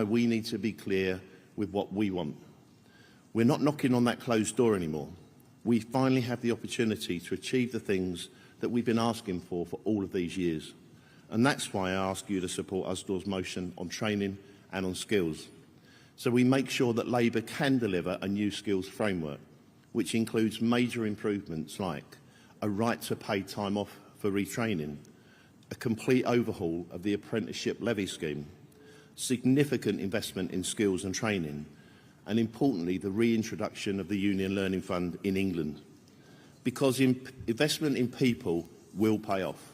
we need to be clear with what we want. We're not knocking on that closed door anymore. We finally have the opportunity to achieve the things that we've been asking for all of these years. And that's why I ask you to support Usdor's motion on training and on skills, so we make sure that Labour can deliver a new skills framework, which includes major improvements like a right to pay time off for retraining, a complete overhaul of the apprenticeship levy scheme, significant investment in skills and training, and importantly, the reintroduction of the Union Learning Fund in England. Because investment in people will pay off.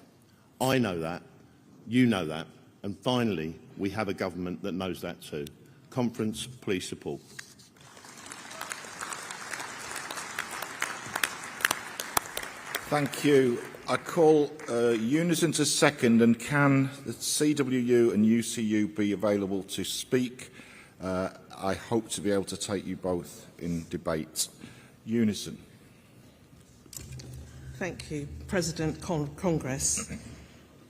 I know that, you know that, and finally, we have a government that knows that too. Conference, please support. Thank you. I call Unison to second, and can the CWU and UCU be available to speak? I hope to be able to take you both in debate. Unison. Thank you, President Congress.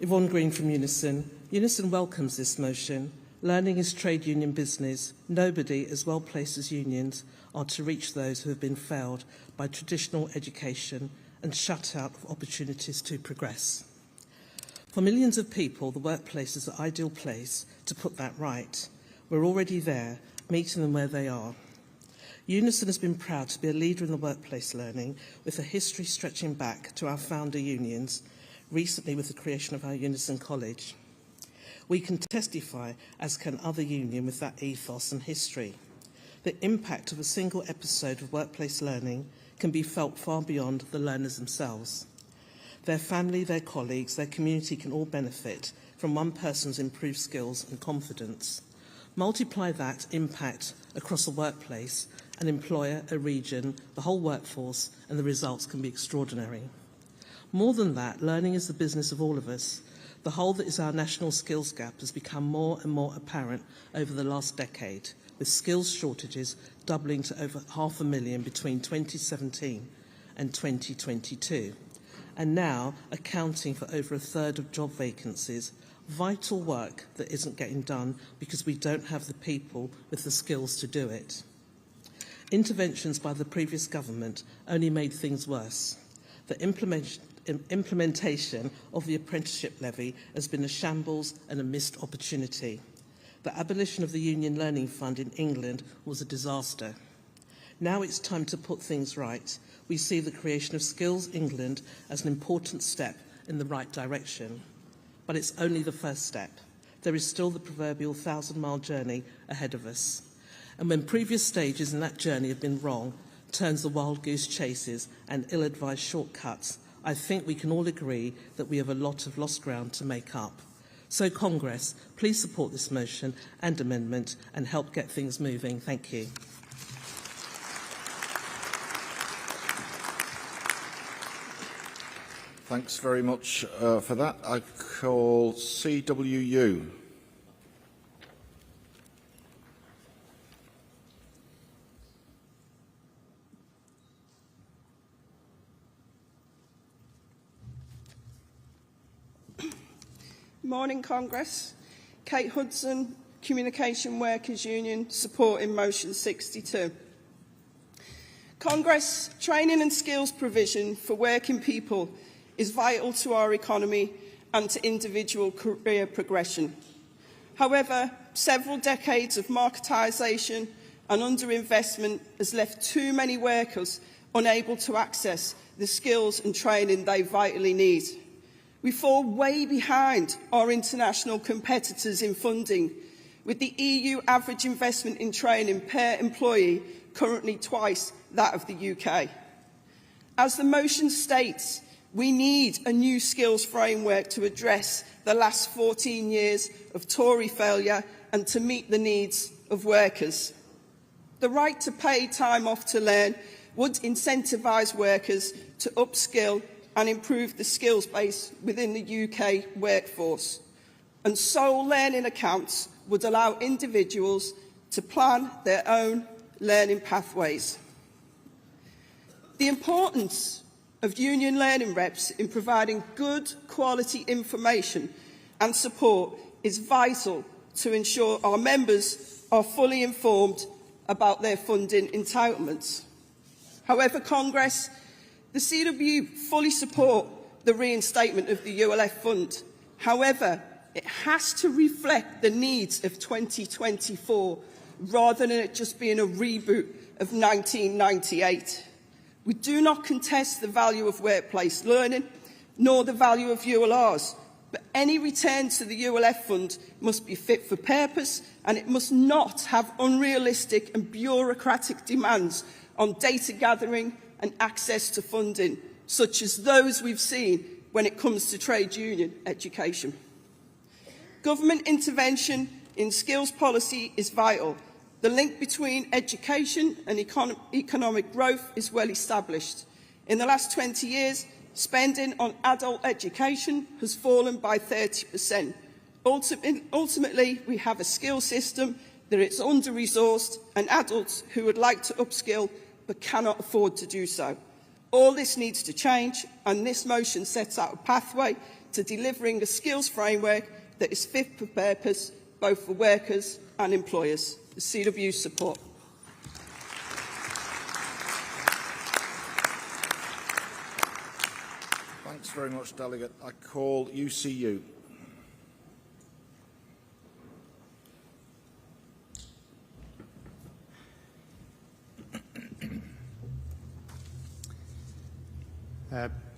Yvonne Green from Unison. Unison welcomes this motion. Learning is trade union business. Nobody as well placed as unions are to reach those who have been failed by traditional education and shut out of opportunities to progress. For millions of people, the workplace is the ideal place to put that right. We're already there, meeting them where they are. Unison has been proud to be a leader in the workplace learning, with a history stretching back to our founder unions, recently with the creation of our Unison College. We can testify, as can other unions, with that ethos and history. The impact of a single episode of workplace learning can be felt far beyond the learners themselves. Their family, their colleagues, their community can all benefit from one person's improved skills and confidence. Multiply that impact across a workplace, an employer, a region, the whole workforce, and the results can be extraordinary. More than that, learning is the business of all of us. The hole that is our national skills gap has become more and more apparent over the last decade, with skills shortages doubling to over 500,000 between 2017 and 2022, and now accounting for over a third of job vacancies. Vital work that isn't getting done because we don't have the people with the skills to do it. Interventions by the previous government only made things worse. The implementation of the apprenticeship levy has been a shambles and a missed opportunity. The abolition of the Union Learning Fund in England was a disaster. Now it's time to put things right. We see the creation of Skills England as an important step in the right direction. But it's only the first step. There is still the proverbial 1,000-mile journey ahead of us. And when previous stages in that journey have been wrong, turns the wild goose chases and ill-advised shortcuts, I think we can all agree that we have a lot of lost ground to make up. So Congress, please support this motion and amendment and help get things moving. Thank you. Thanks very much for that. I call CWU. Morning, Congress. Kate Hudson, Communication Workers Union, supporting motion 62. Congress, training and skills provision for working people is vital to our economy and to individual career progression. However, several decades of marketisation and underinvestment has left too many workers unable to access the skills and training they vitally need. We fall way behind our international competitors in funding, with the EU average investment in training per employee currently twice that of the UK. As the motion states, we need a new skills framework to address the last 14 years of Tory failure and to meet the needs of workers. The right to pay time off to learn would incentivise workers to upskill and improve the skills base within the UK workforce. And sole learning accounts would allow individuals to plan their own learning pathways. The importance of union learning reps in providing good quality information and support is vital to ensure our members are fully informed about their funding entitlements. However, Congress, the CWU fully support the reinstatement of the ULF fund. However, it has to reflect the needs of 2024 rather than it just being a reboot of 1998. We do not contest the value of workplace learning, nor the value of ULRs, but any return to the ULF fund must be fit for purpose, and it must not have unrealistic and bureaucratic demands on data gathering and access to funding, such as those we've seen when it comes to trade union education. Government intervention in skills policy is vital. The link between education and economic growth is well established. In the last 20 years, spending on adult education has fallen by 30%. Ultimately, we have a skill system that is under-resourced and adults who would like to upskill but cannot afford to do so. All this needs to change, and this motion sets out a pathway to delivering a skills framework that is fit for purpose, both for workers and employers. The CWU support. Thanks very much, Delegate. I call UCU.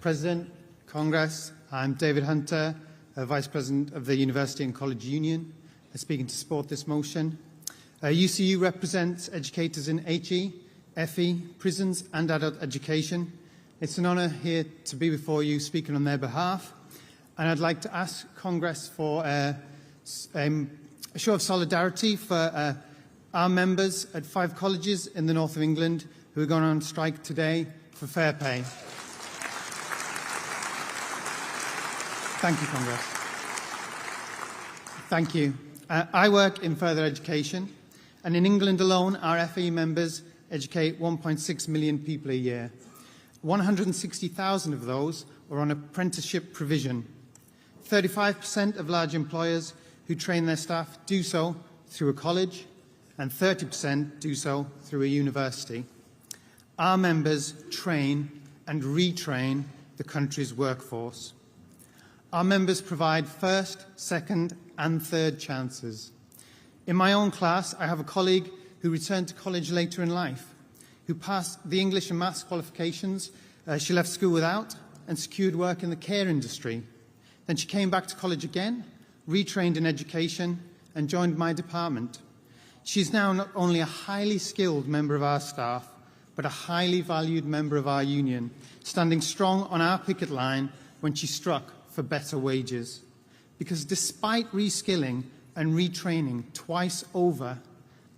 President, Congress, I'm David Hunter, Vice President of the University and College Union, speaking to support this motion. UCU represents educators in HE, FE, prisons and adult education. It's an honour here to be before you speaking on their behalf, and I'd like to ask Congress for a show of solidarity for our members at 5 colleges in the north of England who are going on strike today for fair pay. Thank you, Congress. Thank you. I work in further education, and in England alone, our FE members educate 1.6 million people a year. 160,000 of those are on apprenticeship provision. 35% of large employers who train their staff do so through a college, and 30% do so through a university. Our members train and retrain the country's workforce. Our members provide first, second and third chances. In my own class, I have a colleague who returned to college later in life, who passed the English and Maths qualifications she left school without and secured work in the care industry. Then she came back to college again, retrained in education and joined my department. She's now not only a highly skilled member of our staff, but a highly valued member of our union, standing strong on our picket line when she struck for better wages. Because despite reskilling and retraining twice over,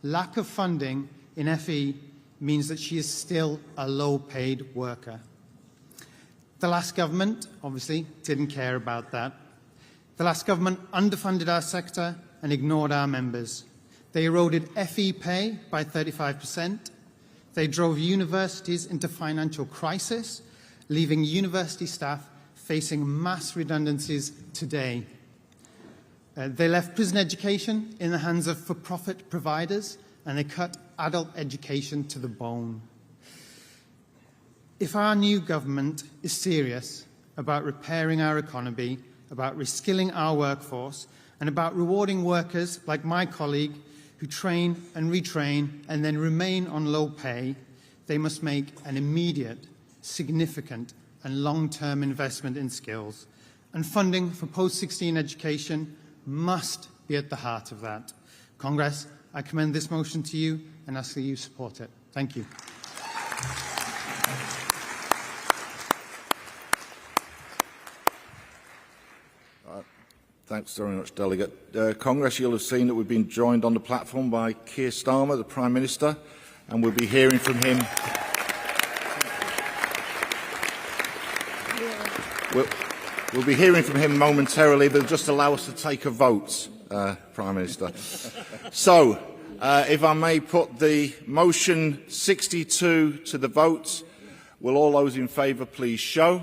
lack of funding in FE means that she is still a low-paid worker. The last government, obviously, didn't care about that. The last government underfunded our sector and ignored our members. They eroded FE pay by 35%. They drove universities into financial crisis, leaving university staff facing mass redundancies today. They left prison education in the hands of for-profit providers, and they cut adult education to the bone. If our new government is serious about repairing our economy, about reskilling our workforce, and about rewarding workers like my colleague who train and retrain and then remain on low pay, they must make an immediate, significant and long-term investment in skills. And funding for post-16 education must be at the heart of that. Congress, I commend this motion to you and ask that you support it. Thank you. Thanks very much, Delegate. Congress, you'll have seen that we've been joined on the platform by Keir Starmer, the Prime Minister, and we'll be hearing from him. We'll be hearing from him momentarily, but just allow us to take a vote, Prime Minister. So, if I may put the motion 62 to the vote, will all those in favour please show?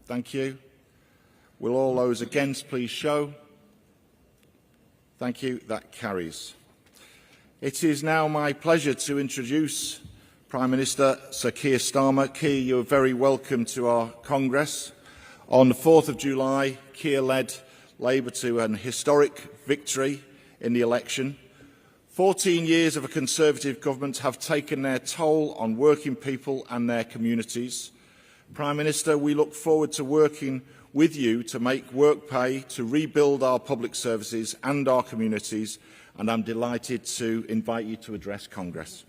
Thank you. Will all those against please show? Thank you. That carries. It is now my pleasure to introduce Prime Minister Sir Keir Starmer. Keir, you are very welcome to our Congress. On the 4th of July, Keir led Labour to an historic victory in the election. 14 years of a Conservative government have taken their toll on working people and their communities. Prime Minister, we look forward to working with you to make work pay, to rebuild our public services and our communities, and I'm delighted to invite you to address Congress.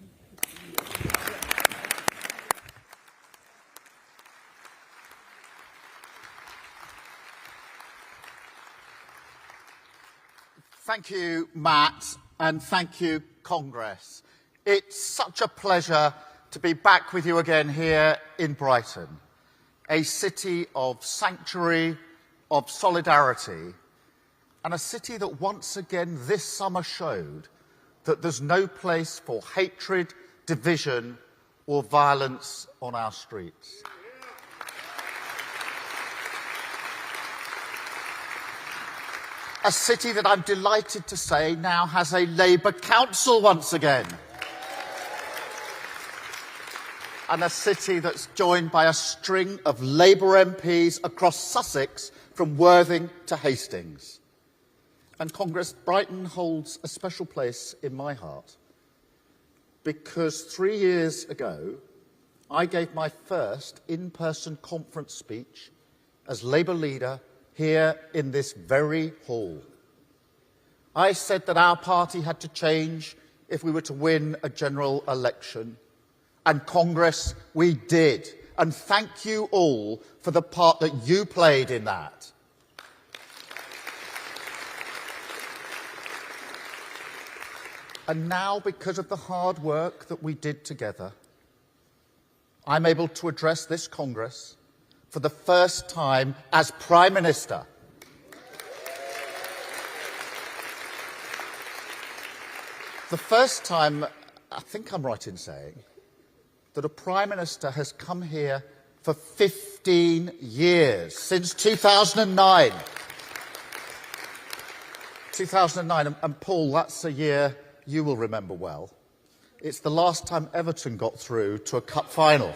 Thank you, Matt, and thank you, Congress. It's such a pleasure to be back with you again here in Brighton, a city of sanctuary, of solidarity, and a city that once again this summer showed that there's no place for hatred, division, or violence on our streets. A city that I'm delighted to say now has a Labour council once again. And a city that's joined by a string of Labour MPs across Sussex from Worthing to Hastings. And Congress, Brighton holds a special place in my heart because 3 years ago I gave my first in-person conference speech as Labour leader here in this very hall. I said that our party had to change if we were to win a general election. And Congress, we did. And thank you all for the part that you played in that. And now, because of the hard work that we did together, I'm able to address this Congress for the first time as Prime Minister. The first time, I think I'm right in saying, that a Prime Minister has come here for 15 years, since 2009. 2009, and Paul, that's a year you will remember well. It's the last time Everton got through to a cup final.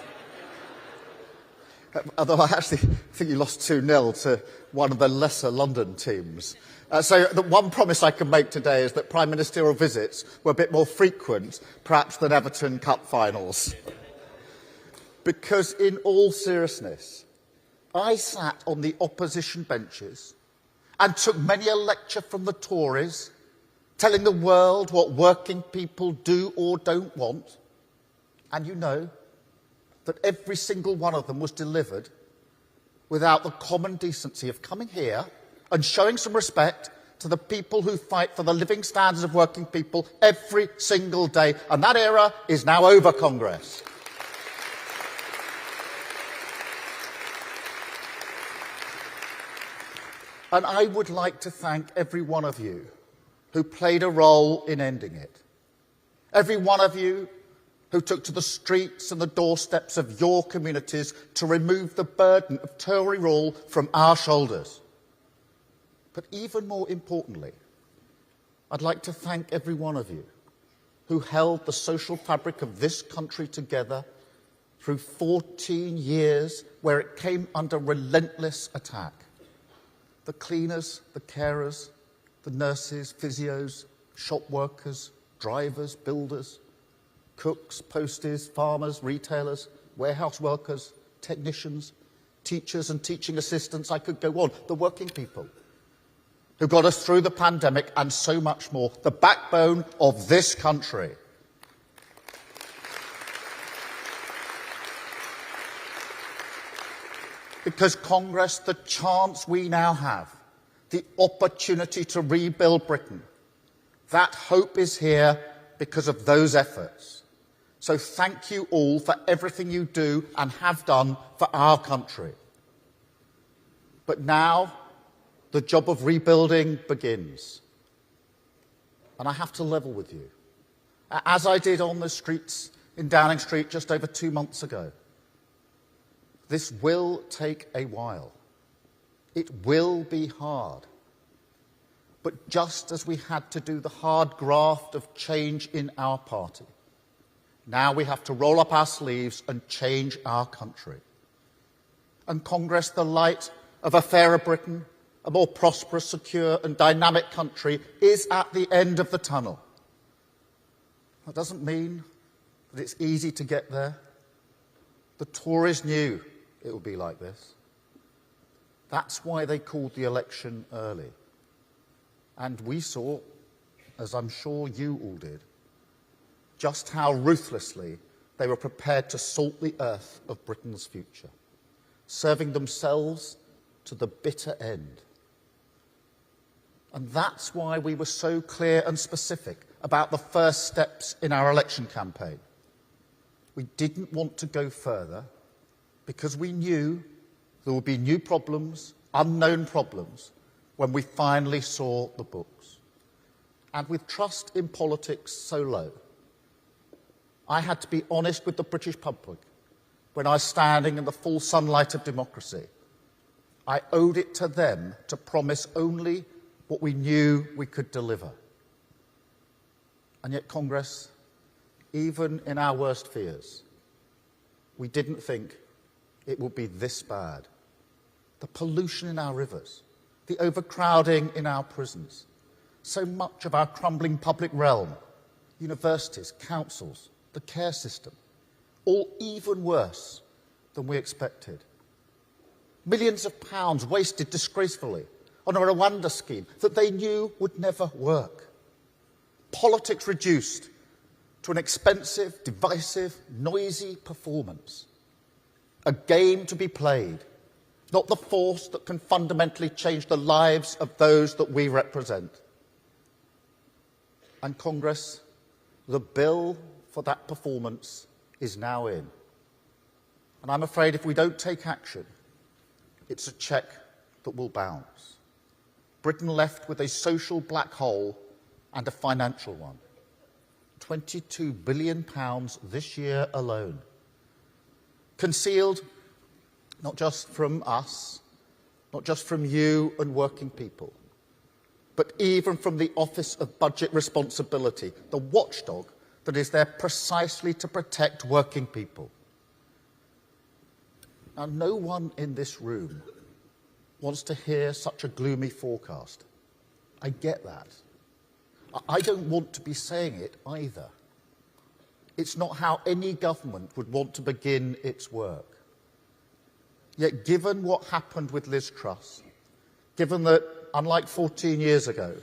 Although I actually think you lost 2-0 to one of the lesser London teams. So the one promise I can make today is that Prime Ministerial visits were a bit more frequent, perhaps, than Everton Cup finals. Because in all seriousness, I sat on the opposition benches and took many a lecture from the Tories, telling the world what working people do or don't want. And you know that every single one of them was delivered without the common decency of coming here and showing some respect to the people who fight for the living standards of working people every single day. And that era is now over, Congress. And I would like to thank every one of you who played a role in ending it. Every one of you who took to the streets and the doorsteps of your communities to remove the burden of Tory rule from our shoulders. But even more importantly, I'd like to thank every one of you who held the social fabric of this country together through 14 years where it came under relentless attack. The cleaners, the carers, the nurses, physios, shop workers, drivers, builders, cooks, posties, farmers, retailers, warehouse workers, technicians, teachers and teaching assistants, I could go on, the working people who got us through the pandemic and so much more, the backbone of this country. Because, Congress, the chance we now have, the opportunity to rebuild Britain, that hope is here because of those efforts. So thank you all for everything you do and have done for our country. But now, the job of rebuilding begins. And I have to level with you. As I did on the streets in Downing Street just over 2 months ago, this will take a while. It will be hard. But just as we had to do the hard graft of change in our party, now we have to roll up our sleeves and change our country. And Congress, the light of a fairer Britain, a more prosperous, secure and dynamic country, is at the end of the tunnel. That doesn't mean that it's easy to get there. The Tories knew it would be like this. That's why they called the election early. And we saw, as I'm sure you all did, just how ruthlessly they were prepared to salt the earth of Britain's future, serving themselves to the bitter end. And that's why we were so clear and specific about the first steps in our election campaign. We didn't want to go further because we knew there would be new problems, unknown problems, when we finally saw the books. And with trust in politics so low, I had to be honest with the British public when I was standing in the full sunlight of democracy. I owed it to them to promise only what we knew we could deliver. And yet, Congress, even in our worst fears, we didn't think it would be this bad. The pollution in our rivers, the overcrowding in our prisons, so much of our crumbling public realm, universities, councils, the care system, all even worse than we expected. Millions of pounds wasted disgracefully on a Rwanda scheme that they knew would never work. Politics reduced to an expensive, divisive, noisy performance. A game to be played, not the force that can fundamentally change the lives of those that we represent. And Congress, the bill for that performance is now in. And I'm afraid if we don't take action, it's a cheque that will bounce. Britain left with a social black hole and a financial one. £22 billion this year alone. Concealed not just from us, not just from you and working people, but even from the Office of Budget Responsibility, the watchdog that is there precisely to protect working people. Now, no one in this room wants to hear such a gloomy forecast. I get that. I don't want to be saying it either. It's not how any government would want to begin its work. Yet, given what happened with Liz Truss, given that, unlike 14 years ago,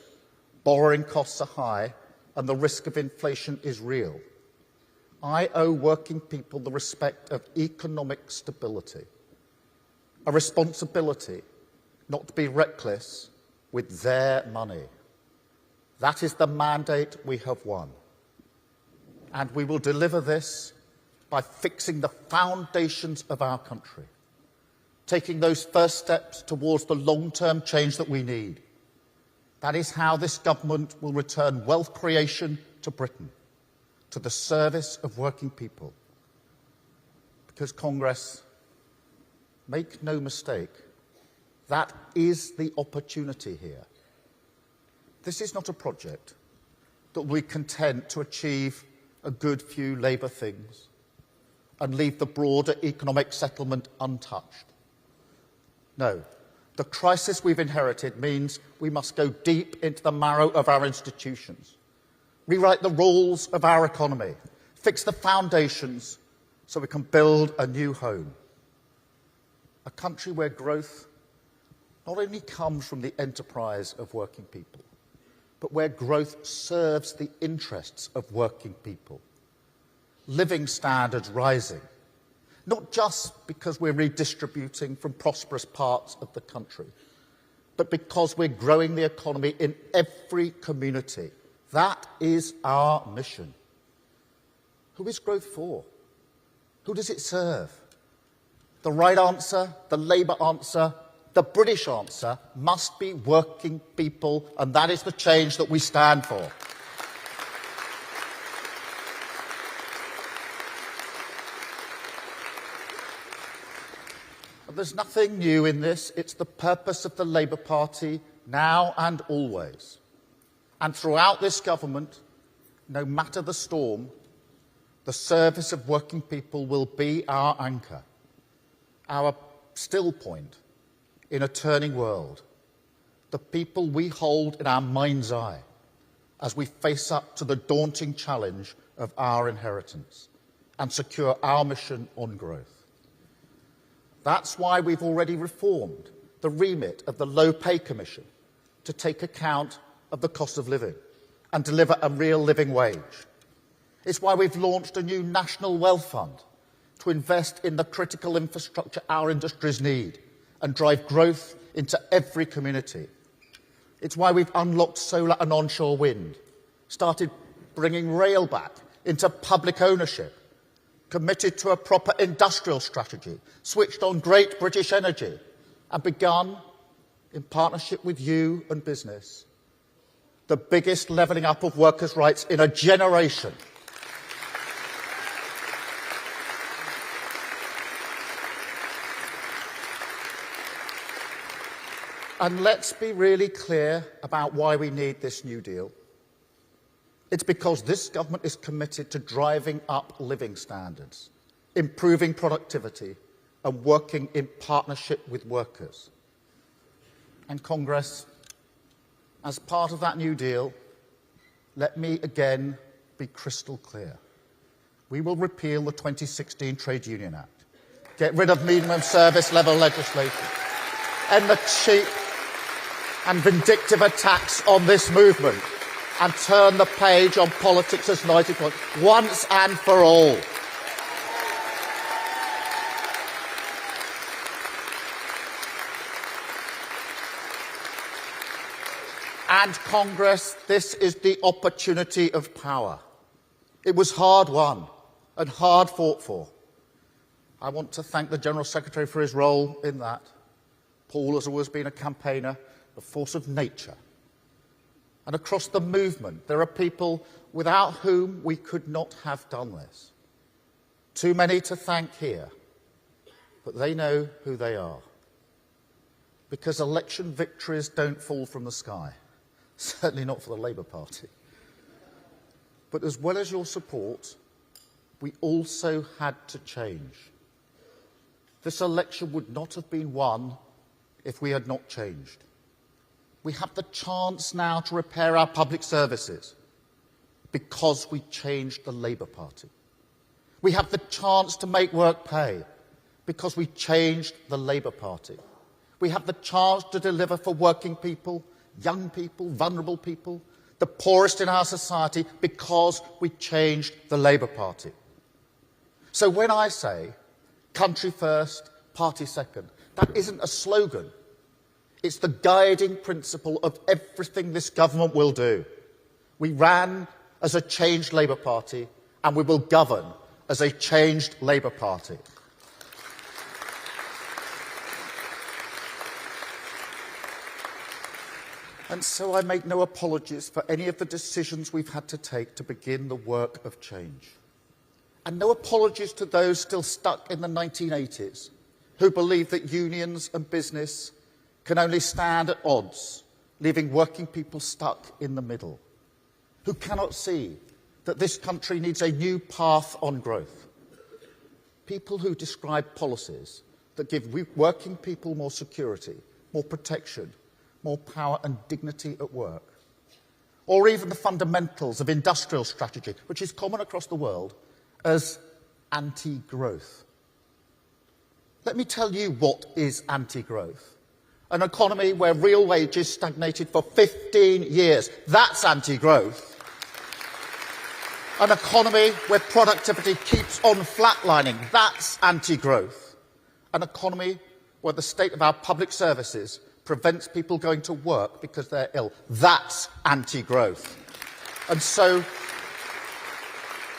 borrowing costs are high and the risk of inflation is real, I owe working people the respect of economic stability, a responsibility not to be reckless with their money. That is the mandate we have won. And we will deliver this by fixing the foundations of our country, taking those first steps towards the long-term change that we need. That is how this government will return wealth creation to Britain, to the service of working people. Because, Congress, make no mistake, that is the opportunity here. This is not a project that will be content to achieve a good few Labour things and leave the broader economic settlement untouched. No, the crisis we've inherited means we must go deep into the marrow of our institutions, rewrite the rules of our economy, fix the foundations so we can build a new home. A country where growth not only comes from the enterprise of working people, but where growth serves the interests of working people. Living standards rising, not just because we're redistributing from prosperous parts of the country, but because we're growing the economy in every community. That is our mission. Who is growth for? Who does it serve? The right answer, the Labour answer, the British answer must be working people, and that is the change that we stand for. But there's nothing new in this. It's the purpose of the Labour Party now and always. And throughout this government, no matter the storm, the service of working people will be our anchor, our still point in a turning world, the people we hold in our mind's eye as we face up to the daunting challenge of our inheritance and secure our mission on growth. That's why we've already reformed the remit of the Low Pay Commission to take account of the cost of living and deliver a real living wage. It's why we've launched a new National Wealth Fund to invest in the critical infrastructure our industries need and drive growth into every community. It's why we've unlocked solar and onshore wind, started bringing rail back into public ownership, committed to a proper industrial strategy, switched on great British energy, and begun, in partnership with you and business, the biggest levelling up of workers' rights in a generation. And let's be really clear about why we need this New Deal. It's because this government is committed to driving up living standards, improving productivity, and working in partnership with workers. And Congress, as part of that New Deal, let me again be crystal clear. We will repeal the 2016 Trade Union Act, get rid of minimum service level legislation, end the cheap and vindictive attacks on this movement, and turn the page on politics as 90 points once and for all. And Congress, this is the opportunity of power. It was hard won and hard fought for. I want to thank the General Secretary for his role in that. Paul has always been a campaigner, a force of nature. And across the movement, there are people without whom we could not have done this. Too many to thank here, but they know who they are. Because election victories don't fall from the sky, certainly not for the Labour Party. But as well as your support, we also had to change. This election would not have been won if we had not changed. We have the chance now to repair our public services because we changed the Labour Party. We have the chance to make work pay because we changed the Labour Party. We have the chance to deliver for working people, young people, vulnerable people, the poorest in our society because we changed the Labour Party. So when I say country first, party second, that isn't a slogan. It's the guiding principle of everything this government will do. We ran as a changed Labour Party, and we will govern as a changed Labour Party. And so I make no apologies for any of the decisions we've had to take to begin the work of change. And no apologies to those still stuck in the 1980s who believe that unions and business can only stand at odds, leaving working people stuck in the middle, who cannot see that this country needs a new path on growth. People who describe policies that give working people more security, more protection, more power and dignity at work, or even the fundamentals of industrial strategy, which is common across the world, as anti-growth. Let me tell you what is anti-growth. An economy where real wages stagnated for 15 years. That's anti-growth. An economy where productivity keeps on flatlining. That's anti-growth. An economy where the state of our public services prevents people going to work because they're ill. That's anti-growth. And so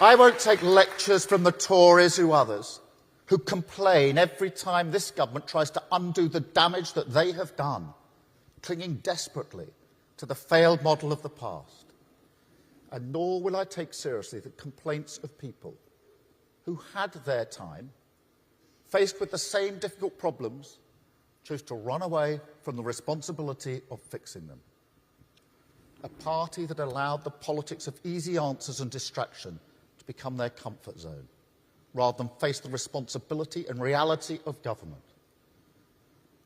I won't take lectures from the Tories or others who complain every time this government tries to undo the damage that they have done, clinging desperately to the failed model of the past. And nor will I take seriously the complaints of people who had their time faced with the same difficult problems, chose to run away from the responsibility of fixing them. A party that allowed the politics of easy answers and distraction to become their comfort zone, rather than face the responsibility and reality of government.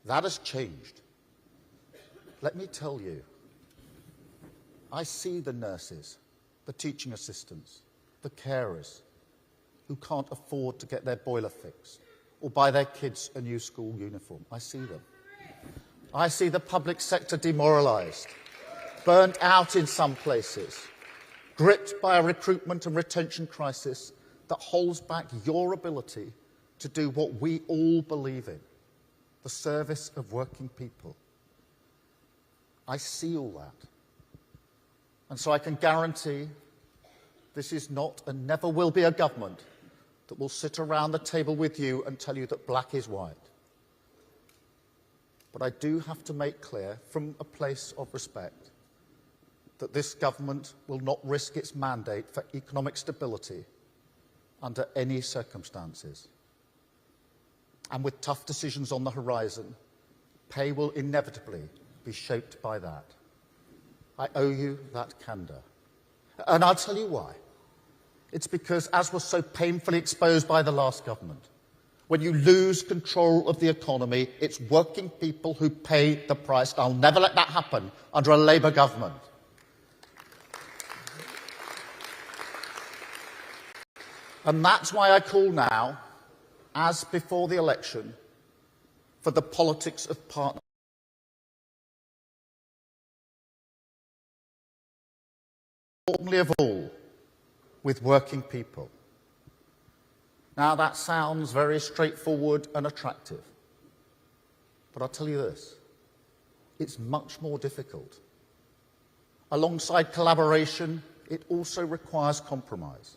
That has changed. Let me tell you, I see the nurses, the teaching assistants, the carers who can't afford to get their boiler fixed or buy their kids a new school uniform. I see them. I see the public sector demoralised, burnt out in some places, gripped by a recruitment and retention crisis that holds back your ability to do what we all believe in, the service of working people. I see all that. And so I can guarantee this is not and never will be a government that will sit around the table with you and tell you that black is white. But I do have to make clear, from a place of respect, that this government will not risk its mandate for economic stability under any circumstances. And with tough decisions on the horizon, pay will inevitably be shaped by that. I owe you that candour. And I'll tell you why. It's because, as was so painfully exposed by the last government, when you lose control of the economy, it's working people who pay the price. I'll never let that happen under a Labour government. And that's why I call now, as before the election, for the politics of partnership. Importantly of all, with working people. Now, that sounds very straightforward and attractive. But I'll tell you this, it's much more difficult. Alongside collaboration, it also requires compromise.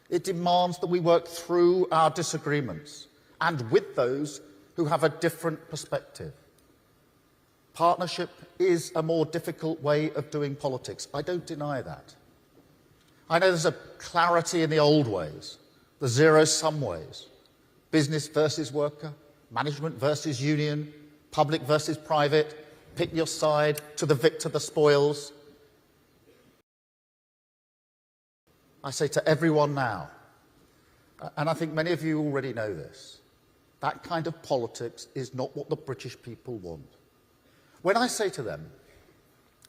It demands that we work through our disagreements and with those who have a different perspective. Partnership is a more difficult way of doing politics. I don't deny that. I know there's a clarity in the old ways, the zero-sum ways, business versus worker, management versus union, public versus private, pick your side, to the victor the spoils. I say to everyone now, and I think many of you already know this, that kind of politics is not what the British people want. When I say to them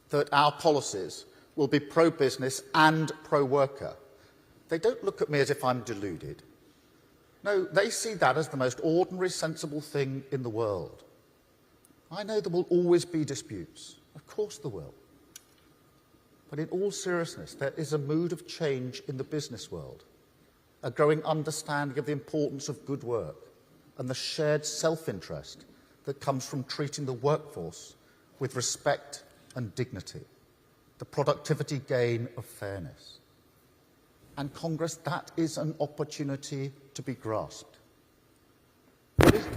that our policies will be pro-business and pro-worker, they don't look at me as if I'm deluded. No, they see that as the most ordinary, sensible thing in the world. I know there will always be disputes. Of course there will. But in all seriousness, there is a mood of change in the business world, a growing understanding of the importance of good work and the shared self-interest that comes from treating the workforce with respect and dignity, the productivity gain of fairness. And Congress, that is an opportunity to be grasped.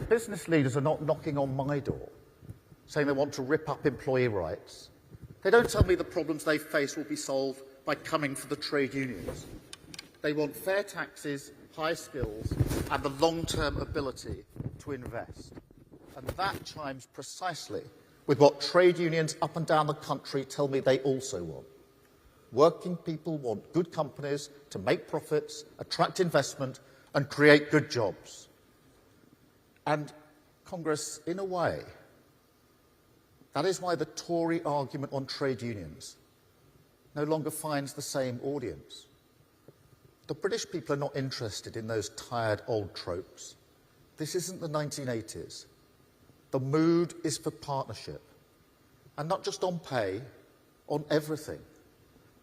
Business leaders are not knocking on my door saying they want to rip up employee rights. They don't tell me the problems they face will be solved by coming for the trade unions. They want fair taxes, high skills, and the long-term ability to invest. And that chimes precisely with what trade unions up and down the country tell me they also want. Working people want good companies to make profits, attract investment, and create good jobs. And Congress, in a way, that is why the Tory argument on trade unions no longer finds the same audience. The British people are not interested in those tired old tropes. This isn't the 1980s. The mood is for partnership, and not just on pay, on everything,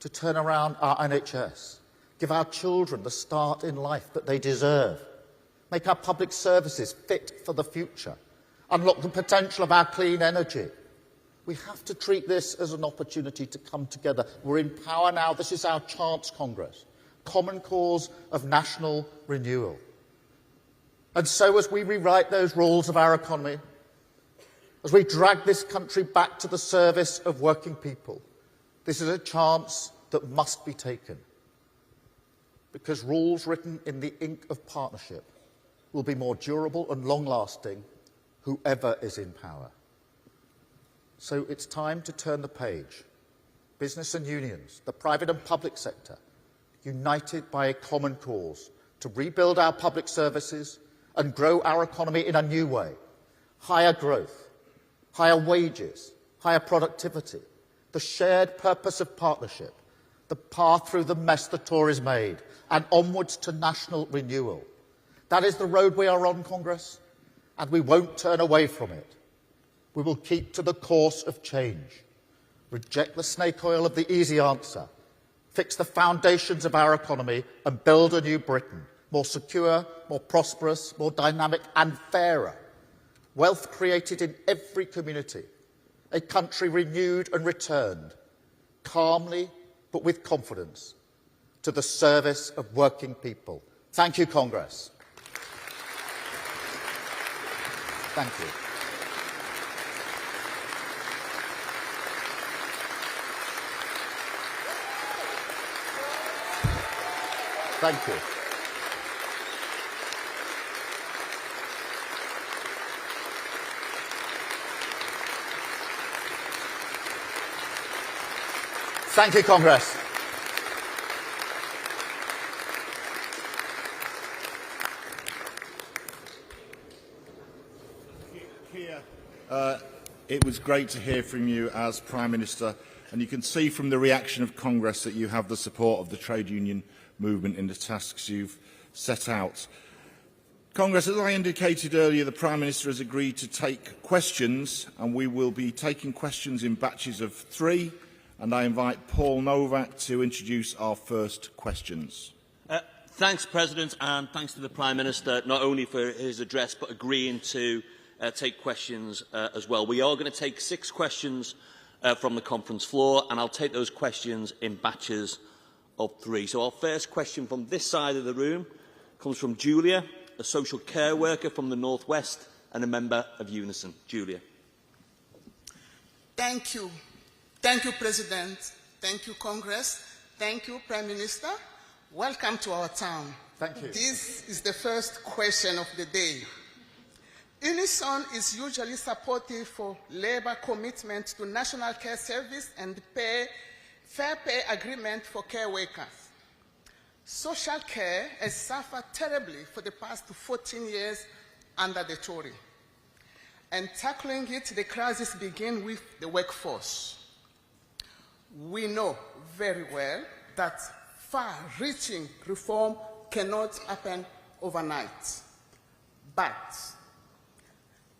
to turn around our NHS, give our children the start in life that they deserve, make our public services fit for the future, unlock the potential of our clean energy. We have to treat this as an opportunity to come together. We're in power now. This is our chance, Congress. Common cause of national renewal. And so as we rewrite those rules of our economy, as we drag this country back to the service of working people, this is a chance that must be taken. Because rules written in the ink of partnership will be more durable and long-lasting, whoever is in power. So it's time to turn the page. Business and unions, the private and public sector, united by a common cause to rebuild our public services and grow our economy in a new way. Higher growth, higher wages, higher productivity, the shared purpose of partnership, the path through the mess the Tories made, and onwards to national renewal. That is the road we are on, Congress, and we won't turn away from it. We will keep to the course of change, reject the snake oil of the easy answer, fix the foundations of our economy and build a new Britain, more secure, more prosperous, more dynamic and fairer. Wealth created in every community, a country renewed and returned, calmly but with confidence, to the service of working people. Thank you, Congress. Thank you. Thank you. Thank you, Congress. Keir, it was great to hear from you as Prime Minister, and you can see from the reaction of Congress that you have the support of the trade union movement in the tasks you've set out. Congress, as I indicated earlier, the Prime Minister has agreed to take questions, and we will be taking questions in batches of 3, and I invite Paul Novak to introduce our first questions. Thanks, President, and thanks to the Prime Minister, not only for his address, but agreeing to take questions as well. We are going to take 6 questions from the conference floor, and I'll take those questions in batches of 3. So our first question from this side of the room comes from Julia, a social care worker from the North West and a member of Unison. Julia. Thank you. Thank you, President. Thank you, Congress. Thank you, Prime Minister. Welcome to our town. Thank you. This is the first question of the day. Unison is usually supportive for Labour commitment to national care service and fair pay agreement for care workers. Social care has suffered terribly for the past 14 years under the Tory. And tackling it, the crisis begins with the workforce. We know very well that far-reaching reform cannot happen overnight. But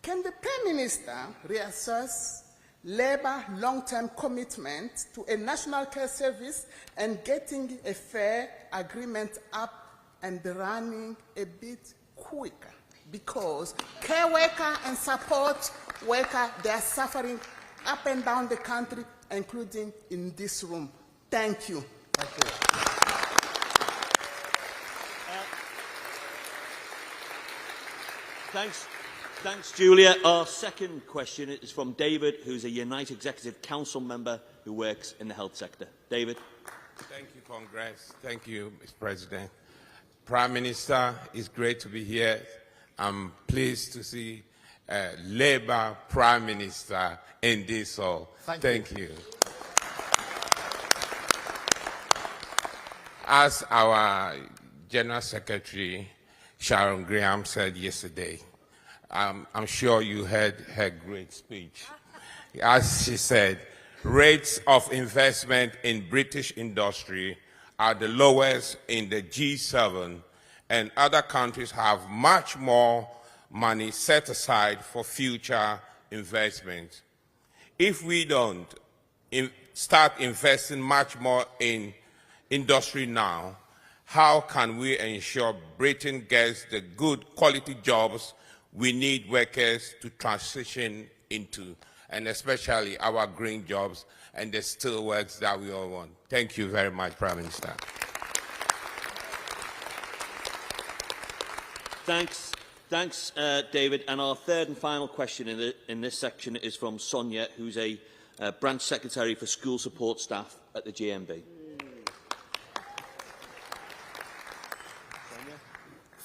can the Prime Minister reassess Labour long-term commitment to a national care service and getting a fair agreement up and running a bit quicker? Because care worker and support worker, they are suffering up and down the country, including in this room. Thank you. Thank you. Thanks, Julia. Our second question is from David, who's a United Executive Council member who works in the health sector. David. Thank you, Congress. Thank you, Mr. President. Prime Minister, it's great to be here. I'm pleased to see Labour Prime Minister in this hall. Thank you. As our General Secretary, Sharon Graham, said yesterday, I'm sure you heard her great speech. As she said, rates of investment in British industry are the lowest in the G7, and other countries have much more money set aside for future investment. If we don't start investing much more in industry now, how can we ensure Britain gets the good quality jobs we need workers to transition into, and especially our green jobs and the steel works that we all want? Thank you very much, Prime Minister. Thanks, David. And our third and final question in this section is from Sonia, who's a branch secretary for school support staff at the GMB.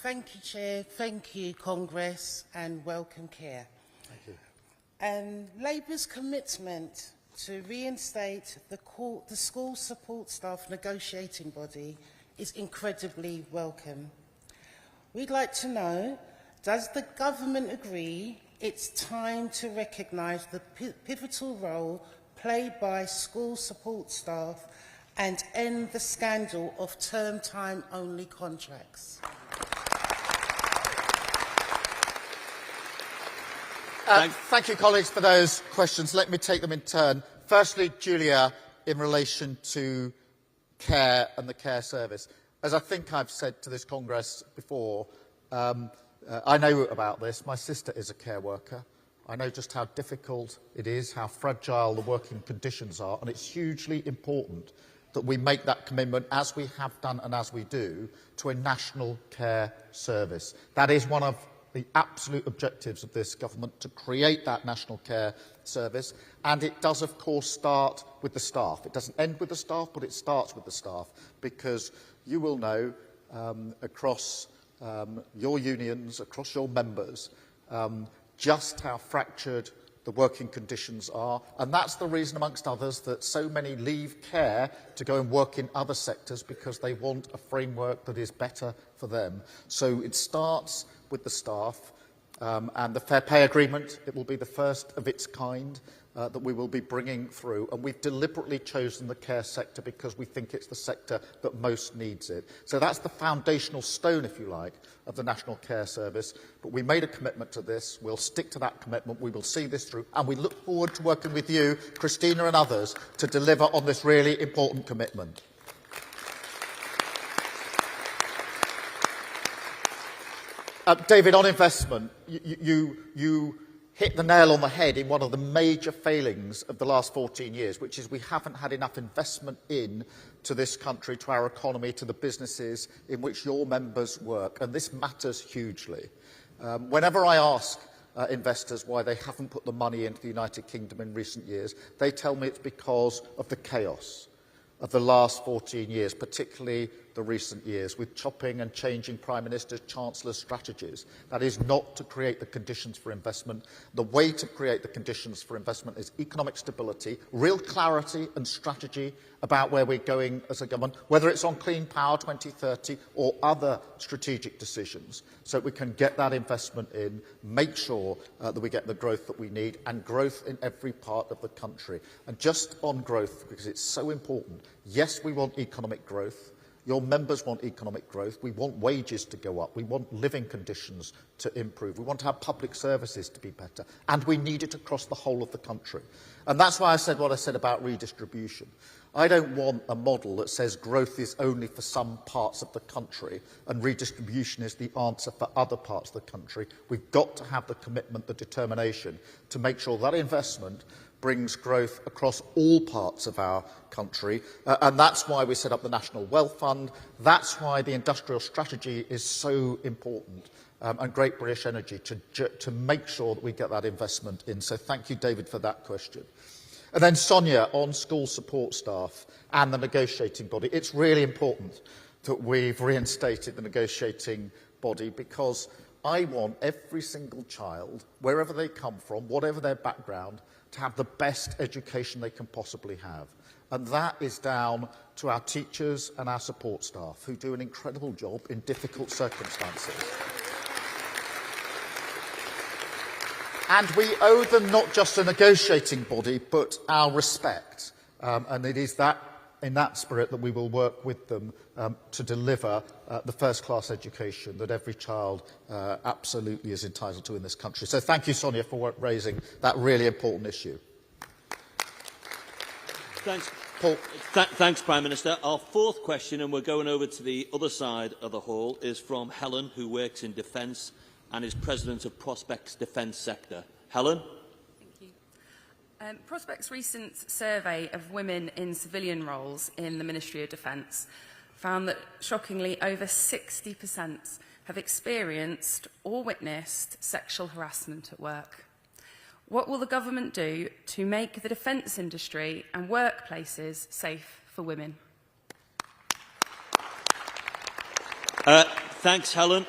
Thank you, Chair. Thank you, Congress, and welcome, Keir. Thank you. Labour's commitment to reinstate the school support staff negotiating body is incredibly welcome. We'd like to know, does the government agree it's time to recognise the pivotal role played by school support staff and end the scandal of term time only contracts? Thank you, colleagues, for those questions. Let me take them in turn. Firstly, Julia, in relation to care and the care service. As I think I've said to this Congress before, I know about this. My sister is a care worker. I know just how difficult it is, how fragile the working conditions are, and it's hugely important that we make that commitment, as we have done and as we do, to a national care service. That is one of the absolute objectives of this government, to create that national care service, and it does of course start with the staff. It doesn't end with the staff, but it starts with the staff, because you will know across your unions, across your members, just how fractured the working conditions are, and that's the reason, amongst others, that so many leave care to go and work in other sectors, because they want a framework that is better for them. So it starts with the staff, and the Fair Pay Agreement, it will be the first of its kind that we will be bringing through, and we've deliberately chosen the care sector because we think it's the sector that most needs it. So that's the foundational stone, if you like, of the National Care Service, but we made a commitment to this. We'll stick to that commitment. We will see this through, and we look forward to working with you, Christina and others, to deliver on this really important commitment. David, on investment, you hit the nail on the head in one of the major failings of the last 14 years, which is we haven't had enough investment to this country, to our economy, to the businesses in which your members work, and this matters hugely. Whenever I ask investors why they haven't put the money into the United Kingdom in recent years, they tell me it's because of the chaos of the last 14 years, particularly the recent years, with chopping and changing Prime Ministers, Chancellors' strategies. That is not to create the conditions for investment. The way to create the conditions for investment is economic stability, real clarity and strategy about where we're going as a government, whether it's on Clean Power 2030 or other strategic decisions, so we can get that investment in, make sure that we get the growth that we need, and growth in every part of the country. And just on growth, because it's so important, yes, we want economic growth. Your members want economic growth. We want wages to go up. We want living conditions to improve. We want to have public services to be better. And we need it across the whole of the country. And that's why I said what I said about redistribution. I don't want a model that says growth is only for some parts of the country and redistribution is the answer for other parts of the country. We've got to have the commitment, the determination to make sure that investment brings growth across all parts of our country, and that's why we set up the National Wealth Fund. That's why the industrial strategy is so important, and Great British Energy to make sure that we get that investment in. So thank you, David, for that question. And then Sonia, on school support staff and the negotiating body. It's really important that we've reinstated the negotiating body, because I want every single child, wherever they come from, whatever their background, to have the best education they can possibly have. And that is down to our teachers and our support staff, who do an incredible job in difficult circumstances. And we owe them not just a negotiating body, but our respect. And it is that, in that spirit, that we will work with them to deliver the first-class education that every child absolutely is entitled to in this country. So thank you, Sonia, for raising that really important issue. Thanks, Paul. Thanks, Prime Minister. Our fourth question, and we're going over to the other side of the hall, is from Helen, who works in defence and is President of Prospect's Defence Sector. Helen? Prospect's recent survey of women in civilian roles in the Ministry of Defence found that, shockingly, over 60% have experienced or witnessed sexual harassment at work. What will the government do to make the defence industry and workplaces safe for women? Thanks, Helen.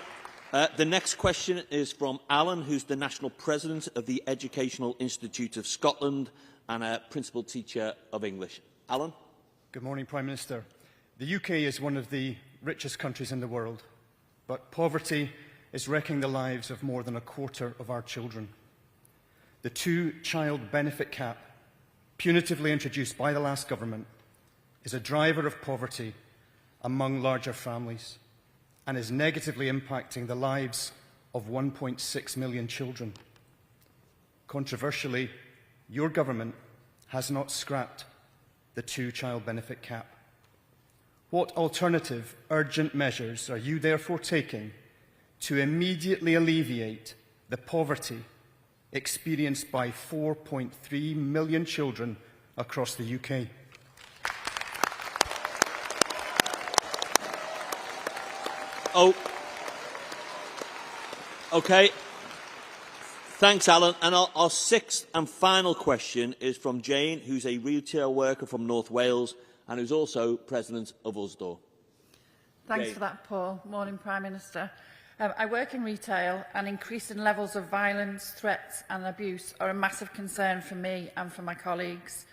The next question is from Alan, who's the National President of the Educational Institute of Scotland and a Principal Teacher of English. Alan? Good morning, Prime Minister. The UK is one of the richest countries in the world, but poverty is wrecking the lives of more than a quarter of our children. The two-child benefit cap, punitively introduced by the last government, is a driver of poverty among larger families and is negatively impacting the lives of 1.6 million children. Controversially, your government has not scrapped the two-child benefit cap. What alternative urgent measures are you therefore taking to immediately alleviate the poverty experienced by 4.3 million children across the UK? Oh, okay. Thanks, Alan. And our sixth and final question is from Jane, who's a retail worker from North Wales and who's also President of Usdaw. Thanks Jane. for that, Paul. Morning, Prime Minister. I work in retail, and increasing levels of violence, threats and abuse are a massive concern for me and for my colleagues.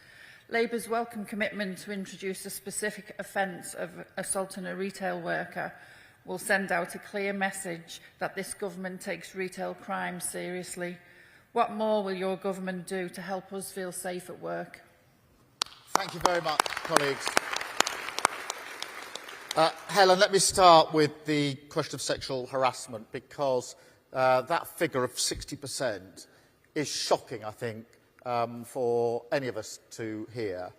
Labour's welcome commitment to introduce a specific offence of assaulting a retail worker will send out a clear message that this government takes retail crime seriously. What more will your government do to help us feel safe at work? Thank you very much, colleagues. Helen, let me start with the question of sexual harassment, because that figure of 60% is shocking, I think, for any of us to hear.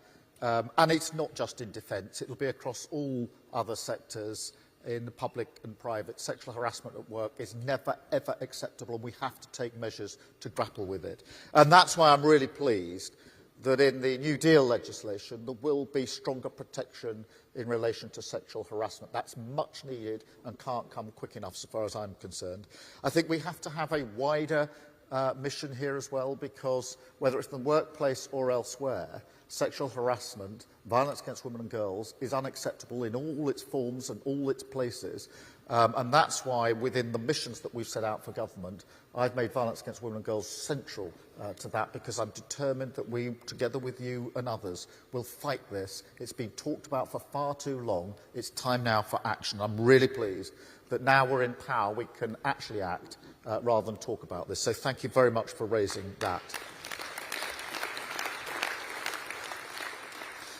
And it's not just in defence, it will be across all other sectors in the public and private. Sexual harassment at work is never, ever acceptable, and we have to take measures to grapple with it. And that's why I'm really pleased that in the New Deal legislation there will be stronger protection in relation to sexual harassment. That's much needed and can't come quick enough as far as I'm concerned. I think we have to have a wider mission here as well, because whether it's in the workplace or elsewhere, sexual harassment, violence against women and girls is unacceptable in all its forms and all its places. And that's why within the missions that we've set out for government, I've made violence against women and girls central to that, because I'm determined that we, together with you and others, will fight this. It's been talked about for far too long. It's time now for action. I'm really pleased that now we're in power, we can actually act rather than talk about this. So thank you very much for raising that.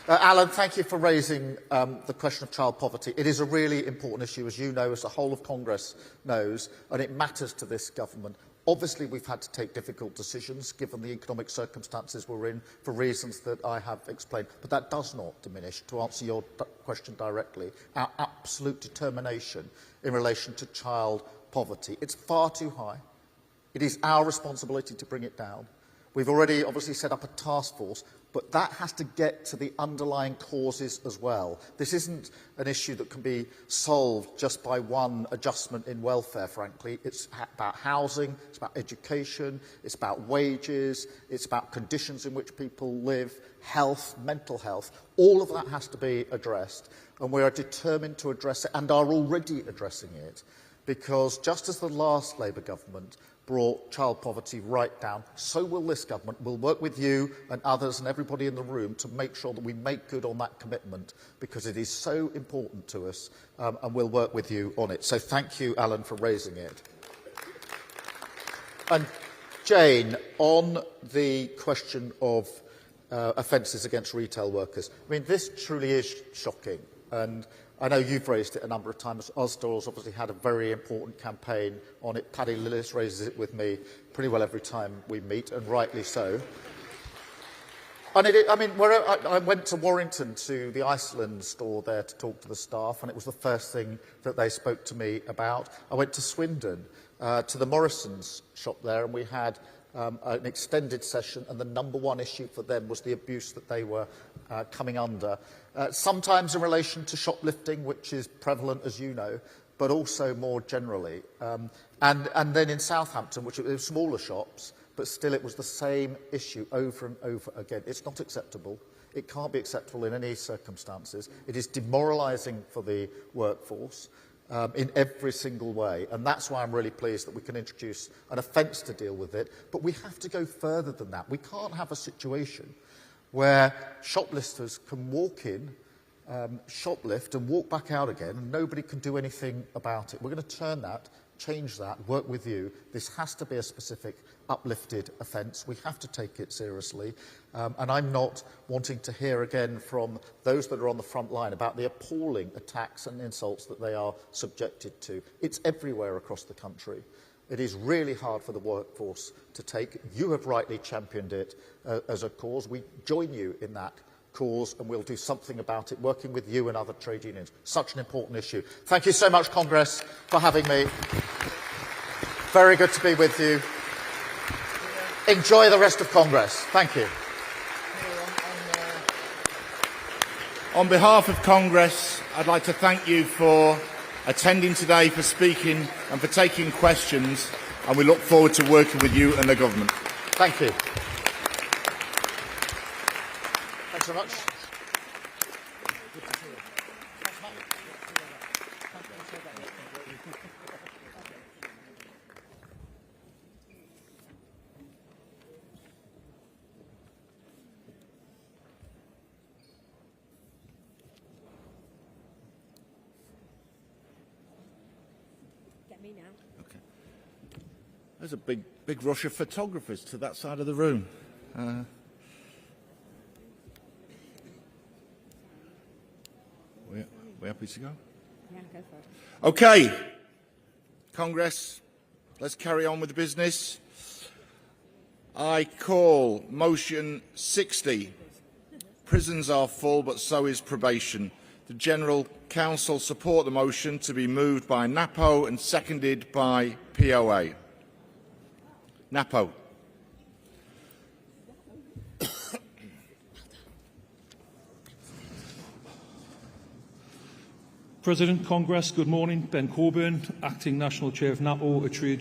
Alan, thank you for raising the question of child poverty. It is a really important issue, as you know, as the whole of Congress knows, and it matters to this government. Obviously, we've had to take difficult decisions, given the economic circumstances we're in, for reasons that I have explained. But that does not diminish, to answer your question directly, our absolute determination in relation to child poverty. It's far too high. It is our responsibility to bring it down. We've already obviously set up a task force, but that has to get to the underlying causes as well. This isn't an issue that can be solved just by one adjustment in welfare, frankly. It's about housing, it's about education, it's about wages, it's about conditions in which people live, health, mental health. All of that has to be addressed, and we are determined to address it and are already addressing it, because just as the last Labour government brought child poverty right down, so will this government. We'll work with you and others and everybody in the room to make sure that we make good on that commitment, because it is so important to us, and we'll work with you on it. So thank you, Alan, for raising it. And Jane, on the question of offences against retail workers, I mean, this truly is shocking, and I know you've raised it a number of times. Usdaw's obviously had a very important campaign on it. Paddy Lillis raises it with me pretty well every time we meet, and rightly so. And I went to Warrington, to the Iceland store there, to talk to the staff, and it was the first thing that they spoke to me about. I went to Swindon, to the Morrison's shop there, and we had an extended session, and the number one issue for them was the abuse that they were coming under. Sometimes in relation to shoplifting, which is prevalent, as you know, but also more generally. And then in Southampton, which were smaller shops, but still it was the same issue over and over again. It's not acceptable. It can't be acceptable in any circumstances. It is demoralising for the workforce. in every single way. And that's why I'm really pleased that we can introduce an offence to deal with it. But we have to go further than that. We can't have a situation where shoplifters can walk in, shoplift and walk back out again, and nobody can do anything about it. We're going to turn that, change that, work with you. This has to be a specific uplifted offence. We have to take it seriously. And I'm not wanting to hear again from those that are on the front line about the appalling attacks and insults that they are subjected to. It's everywhere across the country. It is really hard for the workforce to take. You have rightly championed it as a cause. We join you in that cause, and we'll do something about it, working with you and other trade unions. Such an important issue. Thank you so much, Congress, for having me. Very good to be with you. Enjoy the rest of Congress. Thank you. On behalf of Congress, I'd like to thank you for attending today, for speaking and for taking questions, and we look forward to working with you and the government. Thank you. Thanks so much. Okay. There's a big rush of photographers to that side of the room. We happy to go? Yeah, go for it. Okay, Congress, let's carry on with the business. I call motion 60. Prisons are full, but so is probation. The General Council support the motion to be moved by Napo and seconded by POA. Napo. President, Congress, good morning. Ben Coburn, Acting National Chair of NAPO, a trade